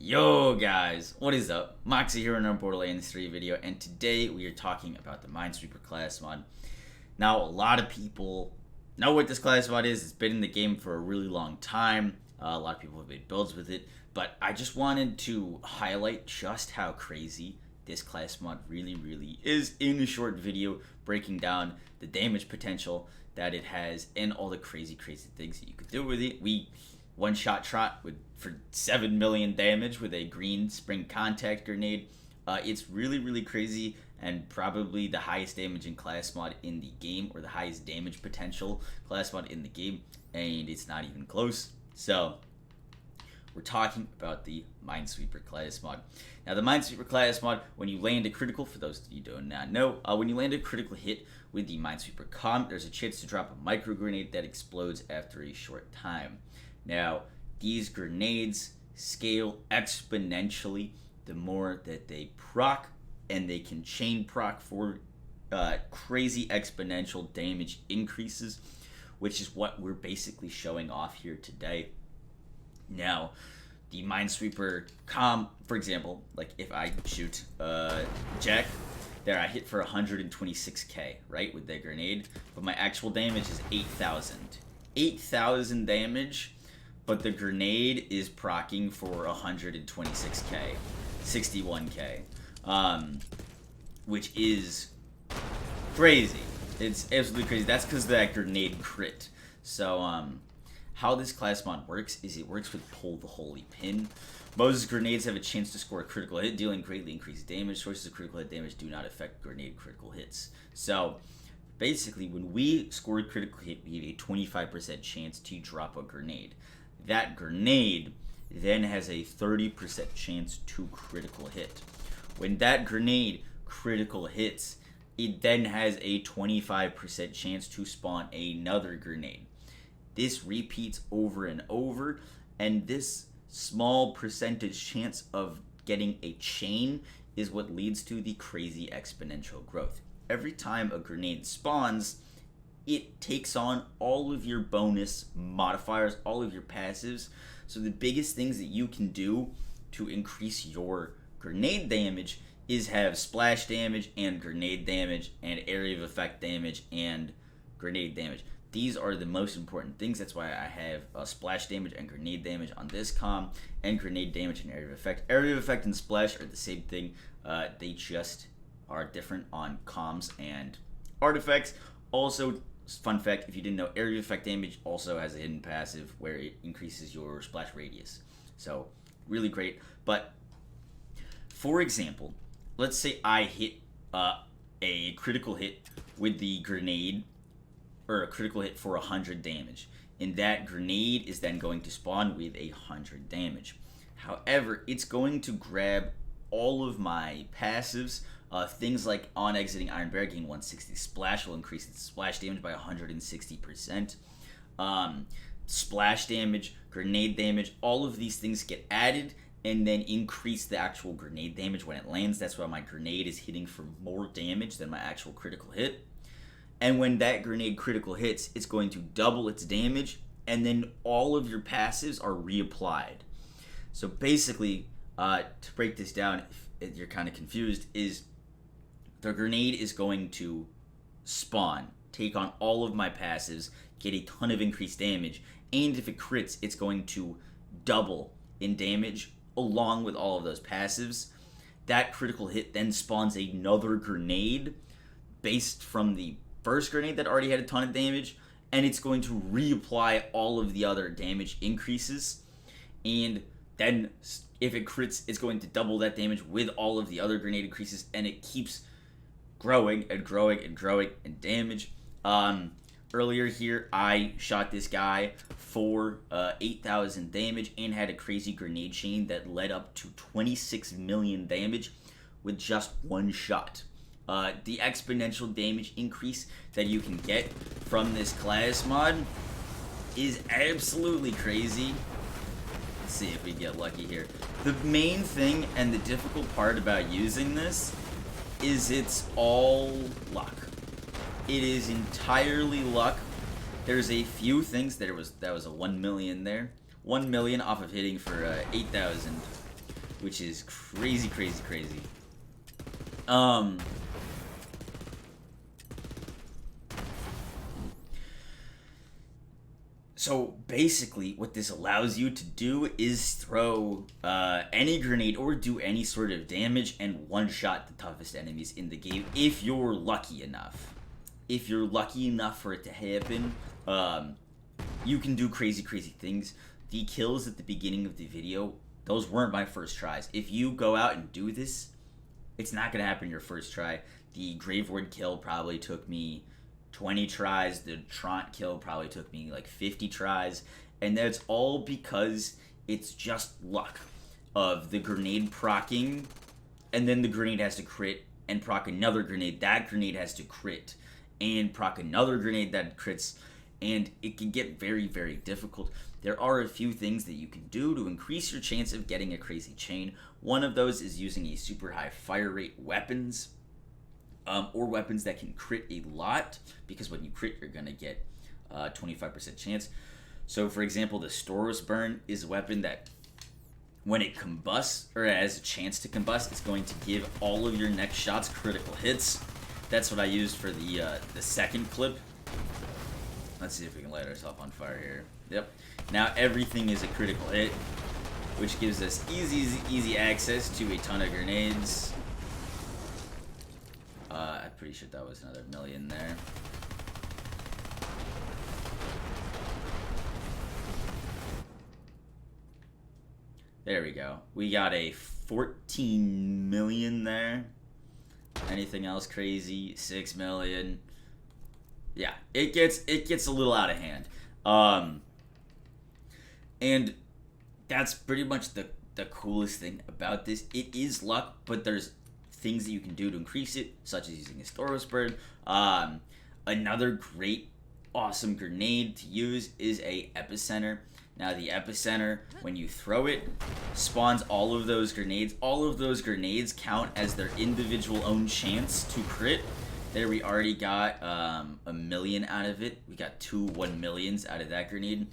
Yo guys, what is up? Moxie here in our Borderlands 3 video, and today we are talking about the Minesweeper class mod. Now, a lot of people know what this class mod is. It's been in the game for a really long time. A lot of people have made builds with it, but I just wanted to highlight just how crazy this class mod really is in a short video, breaking down the damage potential that it has and all the crazy things that you could do with it. We one-shot shot for 7 million damage with a green spring contact grenade. It's really crazy, and probably the highest damage in class mod in the game, or the highest damage potential class mod in the game, and it's not even close. So we're talking about the Minesweeper class mod. Now, the Minesweeper class mod, when you land a critical, for those of you who do not know, when you land a critical hit with the Minesweeper comp, there's a chance to drop a micro grenade that explodes after a short time. Now, these grenades scale exponentially the more that they proc, and they can chain proc for crazy exponential damage increases, which is what we're basically showing off here today. Now, the Minesweeper comp, for example, like if I shoot Jack, there I hit for 126k, right, with that grenade, but my actual damage is 8,000. 8,000 damage, but the grenade is proccing for 126k, 61k, which is crazy. It's absolutely crazy. That's because of that grenade crit. So, how this class mod works is it works with Pull the Holy Pin. Moze's grenades have a chance to score a critical hit, dealing greatly increased damage. Sources of critical hit damage do not affect grenade critical hits. So, basically, when we score a critical hit, we have a 25% chance to drop a grenade. That grenade then has a 30% chance to critical hit. When that grenade critical hits, it then has a 25% chance to spawn another grenade. This repeats over and over, and this small percentage chance of getting a chain is what leads to the crazy exponential growth. Every time a grenade spawns, it takes on all of your bonus modifiers, all of your passives. So the biggest things that you can do to increase your grenade damage is have splash damage and grenade damage and area of effect damage and grenade damage. These are the most important things. That's why I have splash damage and grenade damage on this comm, and grenade damage and area of effect. Area of effect and splash are the same thing. They just are different on comms and artifacts. Also, fun fact, if you didn't know, area of effect damage also has a hidden passive where it increases your splash radius. So, really great. But, for example, let's say I hit a critical hit with the grenade, or a critical hit for 100 damage. And that grenade is then going to spawn with 100 damage. However, it's going to grab all of my passives. Things like on exiting Iron Bear gain 160 splash will increase its splash damage by 160%. Splash damage, grenade damage, all of these things get added and then increase the actual grenade damage when it lands. That's why my grenade is hitting for more damage than my actual critical hit. And when that grenade critical hits, it's going to double its damage, and then all of your passives are reapplied. So basically, to break this down, if you're kind of confused, is the grenade is going to spawn, take on all of my passives, get a ton of increased damage, and if it crits, it's going to double in damage along with all of those passives. That critical hit then spawns another grenade based from the first grenade that already had a ton of damage, and it's going to reapply all of the other damage increases, and then if it crits, it's going to double that damage with all of the other grenade increases, and it keeps growing in damage. Earlier here, I shot this guy for 8,000 damage and had a crazy grenade chain that led up to 26 million damage with just one shot. The exponential damage increase that you can get from this class mod is absolutely crazy. Let's see if we get lucky here. The main thing and the difficult part about using this is it's all luck. It is entirely luck. There's a few things. That was a 1 million there. 1 million off of hitting for 8,000. which is crazy. So basically, what this allows you to do is throw any grenade or do any sort of damage and one-shot the toughest enemies in the game if you're lucky enough. If you're lucky enough for it to happen, you can do crazy things. The kills at the beginning of the video, those weren't my first tries. If you go out and do this, it's not going to happen your first try. The Graveward kill probably took me 20 tries. The Trant kill probably took me like 50 tries. And that's all because it's just luck of the grenade procking, and then the grenade has to crit and proc another grenade. That grenade has to crit and proc another grenade that crits, and it can get very difficult. There are a few things that you can do to increase your chance of getting a crazy chain. One of those is using a super high fire rate weapons, or weapons that can crit a lot, because when you crit, you're gonna get 25% chance. So for example, the Storos Burn is a weapon that when it combusts, or has a chance to combust, it's going to give all of your next shots critical hits. That's what I used for the second clip. Let's see if we can light ourselves on fire here. Yep. Now everything is a critical hit, which gives us easy access to a ton of grenades. I'm pretty sure that was another million there. There we go. We got a 14 million there. Anything else crazy? 6 million. Yeah, it gets a little out of hand. And that's pretty much the coolest thing about this. It is luck, but there's things that you can do to increase it, such as using a Storos Bird. Another great, awesome grenade to use is a Epicenter. Now the Epicenter, when you throw it, spawns all of those grenades. All of those grenades count as their individual own chance to crit. There we already got a million out of it. We got 2 1 millions out of that grenade.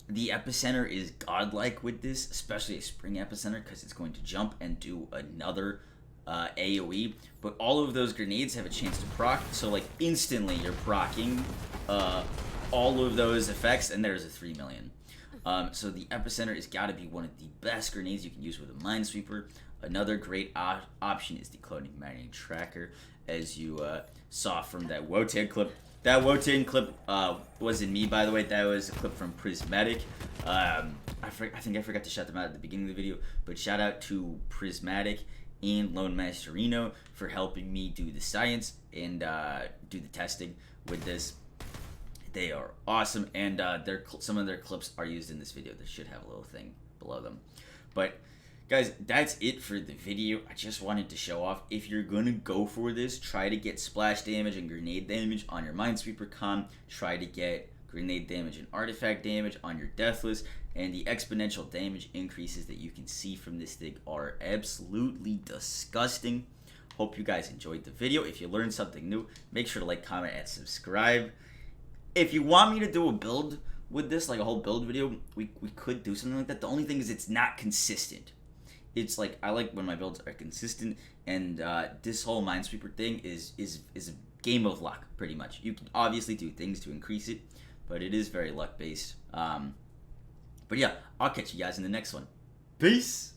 The Epicenter is godlike with this, especially a Spring Epicenter, because it's going to jump and do another AoE. But all of those grenades have a chance to proc, so like instantly you're procking all of those effects, and there's a 3 million. So the Epicenter has got to be one of the best grenades you can use with a Minesweeper. Another great option is the Cloning Mining Tracker, as you saw from that Wotan clip. That Wotan clip wasn't me, by the way. That was a clip from Prismatic. I think I forgot to shout them out at the beginning of the video, but shout out to Prismatic and Lone Masterino for helping me do the science and do the testing with this. They are awesome, and some of their clips are used in this video. They should have a little thing below them. But guys, that's it for the video. I just wanted to show off. If you're gonna go for this, try to get splash damage and grenade damage on your Minesweeper con. Try to get grenade damage and artifact damage on your Deathless, and the exponential damage increases that you can see from this thing are absolutely disgusting. Hope you guys enjoyed the video. If you learned something new, make sure to like, comment, and subscribe. If you want me to do a build with this, like a whole build video, we could do something like that. The only thing is it's not consistent. It's like, I like when my builds are consistent, and this whole Minesweeper thing is a game of luck, pretty much. You can obviously do things to increase it, but it is very luck based. But yeah, I'll catch you guys in the next one. Peace!